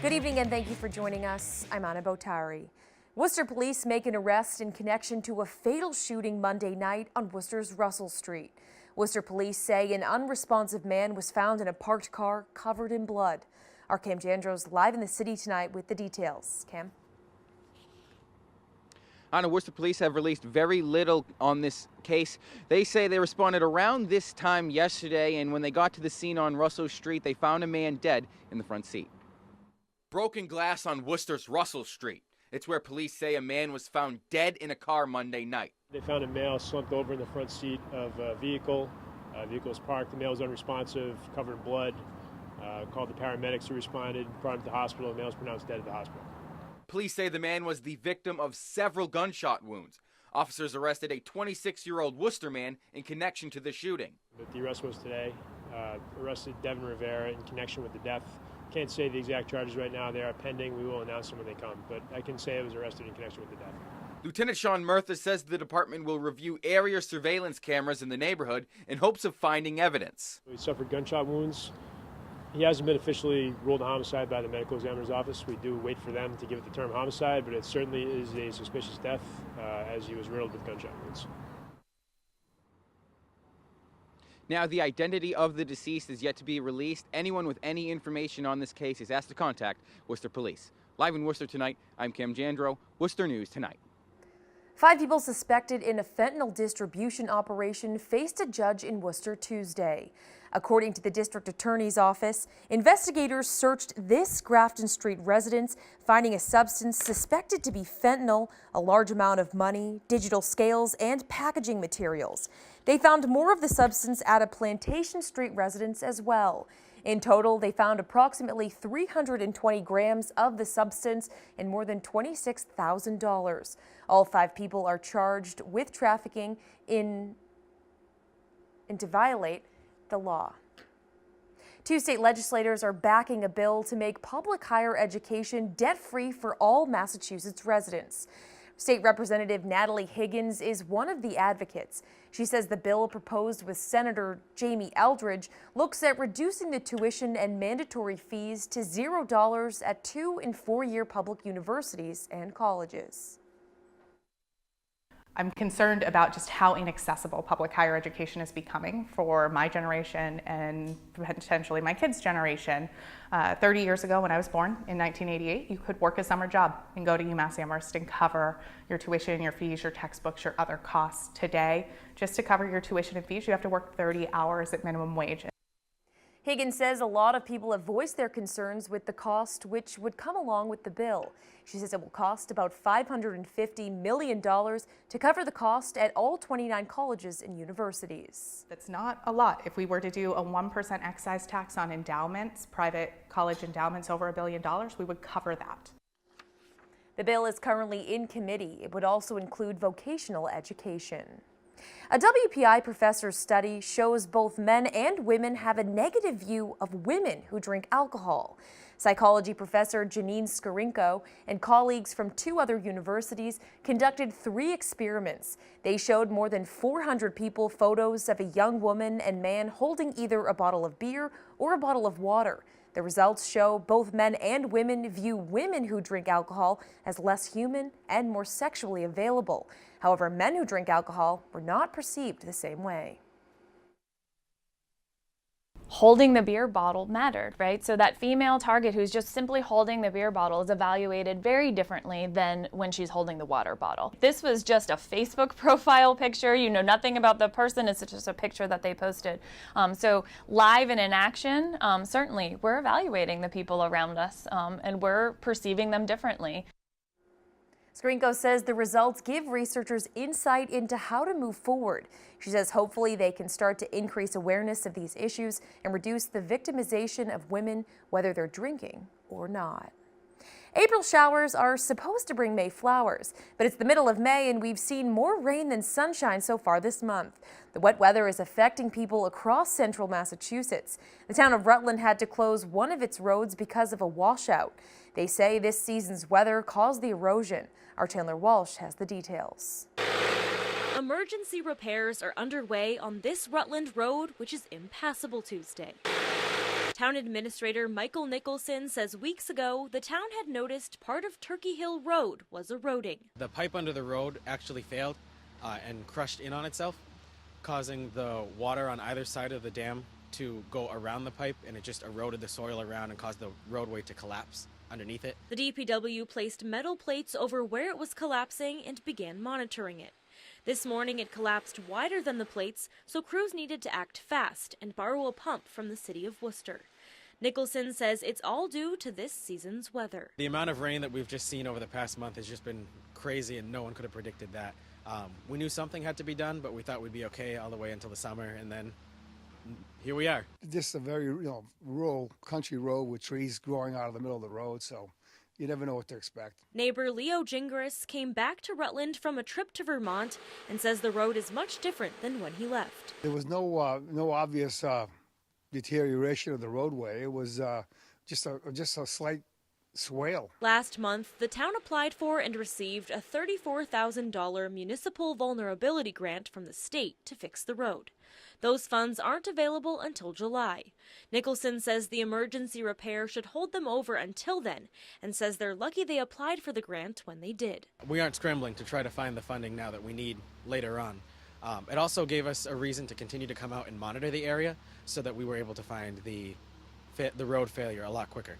Good evening and thank you for joining us. I'm Anna Botari. Worcester police make an arrest in connection to a fatal shooting Monday night on Worcester's Russell Street. Worcester police say an unresponsive man was found in a parked car covered in blood. Our Cam Jandro's live in the city tonight with the details. Cam? Anna, Worcester police have released very little on this case. They say they responded around this time yesterday, and when they got to the scene on Russell Street, they found a man dead in the front seat. Broken glass on Worcester's Russell Street. It's where police say a man was found dead in a car Monday night. They found a male slumped over in the front seat of a vehicle. The vehicle was parked. The male was unresponsive, covered in blood. Called the paramedics who responded, brought him to the hospital. The male was pronounced dead at the hospital. Police say the man was the victim of several gunshot wounds. Officers arrested a 26-year-old Worcester man in connection to the shooting. But the arrest was today. Arrested Devin Rivera in connection with the death. Can't say the exact charges right now. They are pending. We will announce them when they come. But I can say it was arrested in connection with the death. Lieutenant Sean Murtha says the department will review area surveillance cameras in the neighborhood in hopes of finding evidence. He suffered gunshot wounds. He hasn't been officially ruled a homicide by the medical examiner's office. We do wait for them to give it the term homicide, but it certainly is a suspicious death as he was riddled with gunshot wounds. Now, the identity of the deceased is yet to be released. Anyone with any information on this case is asked to contact Worcester Police. Live in Worcester tonight, I'm Cam Jandro, Worcester News Tonight. 5 people suspected in a fentanyl distribution operation faced a judge in Worcester Tuesday. According to the district attorney's office, investigators searched this Grafton Street residence, finding a substance suspected to be fentanyl, a large amount of money, digital scales, and packaging materials. They found more of the substance at a Plantation Street residence as well. In total, they found approximately 320 grams of the substance and more than $26,000. All 5 people are charged with trafficking and to violate the law. 2 state legislators are backing a bill to make public higher education debt-free for all Massachusetts residents. State Representative Natalie Higgins is one of the advocates. She says the bill proposed with Senator Jamie Eldridge looks at reducing the tuition and mandatory fees to $0 at 2- and 4-year public universities and colleges. I'm concerned about just how inaccessible public higher education is becoming for my generation and potentially my kids' generation. 30 years ago when I was born in 1988, you could work a summer job and go to UMass Amherst and cover your tuition, your fees, your textbooks, your other costs. Today, just to cover your tuition and fees, you have to work 30 hours at minimum wage. Higgins says a lot of people have voiced their concerns with the cost which would come along with the bill. She says it will cost about $550 million to cover the cost at all 29 colleges and universities. That's not a lot. If we were to do a 1% excise tax on endowments, private college endowments over $1 billion, we would cover that. The bill is currently in committee. It would also include vocational education. A WPI professor's study shows both men and women have a negative view of women who drink alcohol. Psychology professor Janine Skarinko and colleagues from 2 other universities conducted 3 experiments. They showed more than 400 people photos of a young woman and man holding either a bottle of beer or a bottle of water. The results show both men and women view women who drink alcohol as less human and more sexually available. However, men who drink alcohol were not perceived the same way. Holding the beer bottle mattered, right? So that female target who's just simply holding the beer bottle is evaluated very differently than when she's holding the water bottle. This was just a Facebook profile picture. You know nothing about the person. It's just a picture that they posted. So live and in action, certainly we're evaluating the people around us and we're perceiving them differently. Skarinko says the results give researchers insight into how to move forward. She says hopefully they can start to increase awareness of these issues and reduce the victimization of women, whether they're drinking or not. April showers are supposed to bring May flowers, but it's the middle of May and we've seen more rain than sunshine so far this month. The wet weather is affecting people across central Massachusetts. The town of Rutland had to close one of its roads because of a washout. They say this season's weather caused the erosion. Our Chandler Walsh has the details. Emergency repairs are underway on this Rutland road, which is impassable Tuesday. Town Administrator Michael Nicholson says weeks ago the town had noticed part of Turkey Hill Road was eroding. The pipe under the road actually failed and crushed in on itself, causing the water on either side of the dam to go around the pipe, and it just eroded the soil around and caused the roadway to collapse underneath it. The DPW placed metal plates over where it was collapsing and began monitoring it. This morning it collapsed wider than the plates, so crews needed to act fast and borrow a pump from the city of Worcester. Nicholson says it's all due to this season's weather. The amount of rain that we've just seen over the past month has just been crazy, and no one could have predicted that. We knew something had to be done, but we thought we'd be okay all the way until the summer, and then here we are. Just a very rural country road with trees growing out of the middle of the road, so you never know what to expect. Neighbor Leo Gingras came back to Rutland from a trip to Vermont and says the road is much different than when he left. There was no obvious deterioration of the roadway. It was just a slight swale. Last month, the town applied for and received a $34,000 municipal vulnerability grant from the state to fix the road. Those funds aren't available until July. Nicholson says the emergency repair should hold them over until then, and says they're lucky they applied for the grant when they did. We aren't scrambling to try to find the funding now that we need later on. It also gave us a reason to continue to come out and monitor the area so that we were able to find the road failure a lot quicker.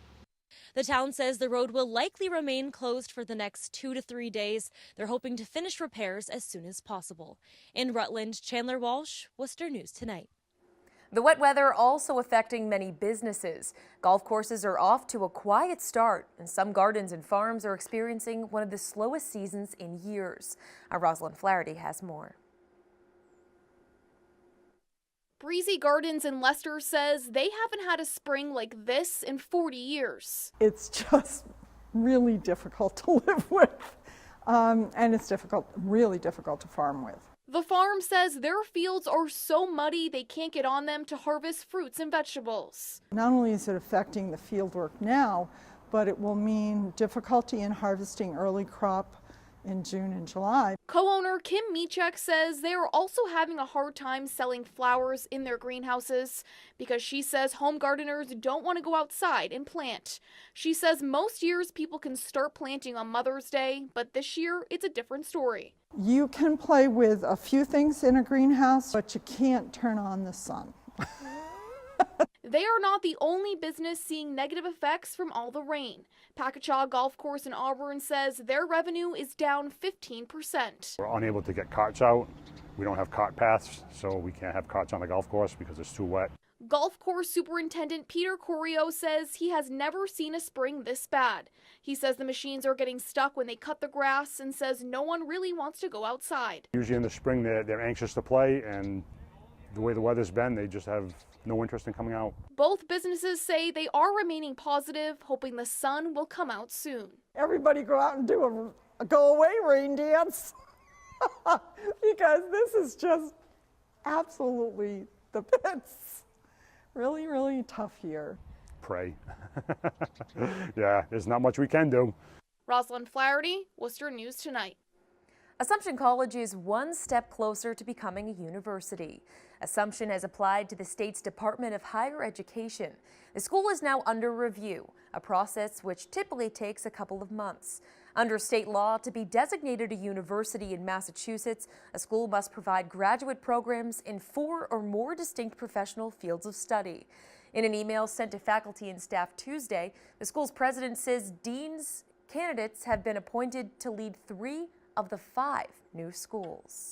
The town says the road will likely remain closed for the next 2 to 3 days. They're hoping to finish repairs as soon as possible. In Rutland, Chandler Walsh, Worcester News Tonight. The wet weather also affecting many businesses. Golf courses are off to a quiet start, and some gardens and farms are experiencing one of the slowest seasons in years. Our Rosalind Flaherty has more. Breezy Gardens in Leicester says they haven't had a spring like this in 40 years. It's just really difficult to live with, and it's really difficult to farm with. The farm says their fields are so muddy they can't get on them to harvest fruits and vegetables. Not only is it affecting the field work now, but it will mean difficulty in harvesting early crop in June and July. Co-owner Kim Michek says they are also having a hard time selling flowers in their greenhouses because she says home gardeners don't want to go outside and plant. She says most years people can start planting on Mother's Day, but this year it's a different story. You can play with a few things in a greenhouse, but you can't turn on the sun. They are not the only business seeing negative effects from all the rain. Packachaw Golf Course in Auburn says their revenue is down 15%. We're unable to get carts out. We don't have cart paths, so we can't have carts on the golf course because it's too wet. Golf course superintendent Peter Corio says he has never seen a spring this bad. He says the machines are getting stuck when they cut the grass and says no one really wants to go outside. Usually in the spring they're anxious to play, and the way the weather's been, they just have no interest in coming out. Both businesses say they are remaining positive, hoping the sun will come out soon. Everybody go out and do a go-away rain dance because this is just absolutely the pits. Really, really tough here. Pray. Yeah, there's not much we can do. Rosalind Flaherty, Worcester News Tonight. Assumption College is one step closer to becoming a university. Assumption has applied to the state's Department of Higher Education. The school is now under review, a process which typically takes a couple of months. Under state law, to be designated a university in Massachusetts, a school must provide graduate programs in 4 or more distinct professional fields of study. In an email sent to faculty and staff Tuesday, the school's president says dean's candidates have been appointed to lead 3 of the 5 new schools.